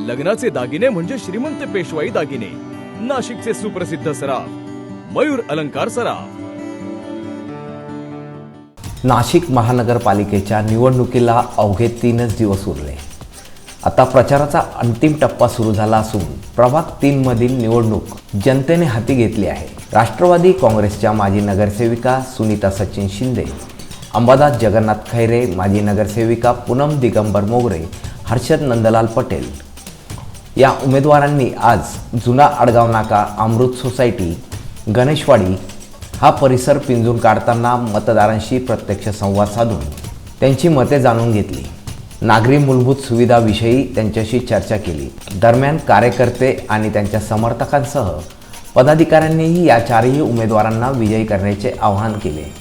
लग्नाचे दागिने म्हणजे श्रीमंत पेशवाई दागिने, नाशिकचे सुप्रसिद्ध सराफ मयूर अलंकार सराफ। नाशिक महानगरपालिकेच्या निवडणुकीला अवघे 3च दिवस उरले। आता प्रचाराचा अंतिम टप्पा सुरू झाला असून प्रभाग 3 मधील निवडणूक जनतेने हाती घेतली आहे। राष्ट्रवादी काँग्रेसच्या माजी नगरसेविका सुनीता सचिन शिंदे, अंबादास जगन्नाथ खैरे, माजी नगरसेविका पूनम दिगंबर मोगरे, हर्षद नंदलाल पटेल या उमेदवारांनी आज जुना आडगाव नाका, अमृत सोसायटी, गणेशवाडी हा परिसर पिंजून काढताना मतदारांशी प्रत्यक्ष संवाद साधून त्यांची मते जाणून घेतली। नागरी मूलभूत सुविधाविषयी त्यांच्याशी चर्चा केली। दरम्यान कार्यकर्ते आणि त्यांच्या समर्थकांसह पदाधिकाऱ्यांनीही या चारही उमेदवारांना विजयी करण्याचे आवाहन केले।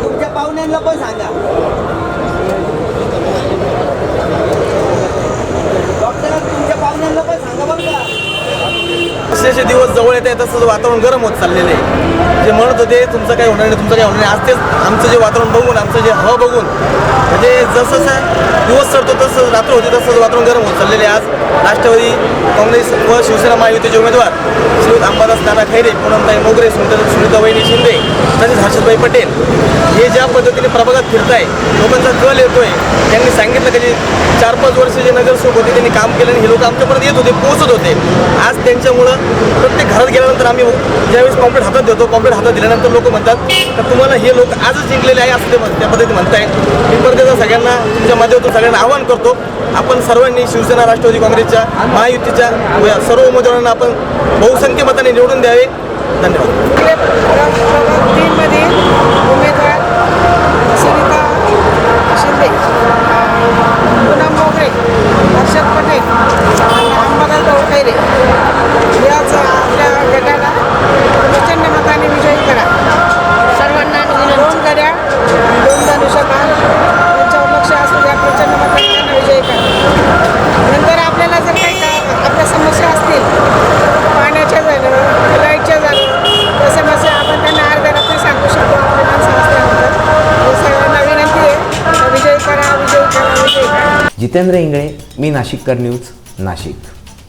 तुमच्या पाहुण्यांना पण सांगा, डॉक्टर तुमच्या पाहुण्यांना पण सांगा बरं का। असे दिवस जवळ येत आहे तसं वातावरण गरम होत चाललेलं आहे। जे म्हणत होते तुमचं काय होणार नाही, तुमचं काय होणार नाही, आज तेच आमचं जे वातावरण बघून, आमचं जे हवा बघून, म्हणजे जसं दिवस सरतो तसं रात्र होते तसं वातावरण गरम होत चाललेले आहे। आज राष्ट्रवादी काँग्रेस व शिवसेना महायुतीचे उमेदवार श्री अंबादास नाना खैरे, पूनमताई मोगरे, सुनीताबाई शिंदे तसेच हर्षदभाई पटेल हे ज्या पद्धतीने प्रभागात फिरताय, लोकांचा कल येतोय। त्यांनी सांगितलं की जे 4-5 वर्ष जे नगरसेवक होते त्यांनी काम केलं आणि हे लोक आमच्यापर्यंत येत होते, पोहोचत होते। आज त्यांच्यामुळं प्रत्येक घरात गेल्यानंतर आम्ही ज्यावेळेस पॉम्पलेट हातात देतो, पॉम्पलेट हातात दिल्यानंतर लोक म्हणतात तर तुम्हाला हे लोक आजच जिंकलेले आहे असं त्या पद्धतीने म्हणताय। मी परत सगळ्यांना तुमच्या माध्यमातून सगळ्यांना आवाहन करतो, आपण सर्वांनी शिवसेना, राष्ट्रवादी काँग्रेसच्या, महायुतीच्या सर्व उमेदवारांना आपण बहुसंख्य मताने निवडून द्यावे। धन्यवाद। उमेदवार सुनीता शिंदे, पूनम मोगरे, हर्षद पटेल आणि अंबादास खैरे याच आपल्या गटाला प्रचंड मताने विजयी करा। सर्वांना दोन गड्या, 2 धनुष्यबाण यांच्यावर लक्ष असू द्या, प्रचंड मताने त्यांना विजयी करा। नंतर आपल्याला जर काही आपल्या समस्या असतील, पाण्याच्या झालं, लाईटच्या झालं, त्या समस्या आपण त्यांना अर्ध्या रात्री सांगू शकतो। आपल्या माणसं असल्यानंतर सगळ्यांना विनंती आहे, विजयी करा, विजयी करा, विजयी करा। जितेंद्र इंगळे, मी नाशिककर न्यूज, नाशिक।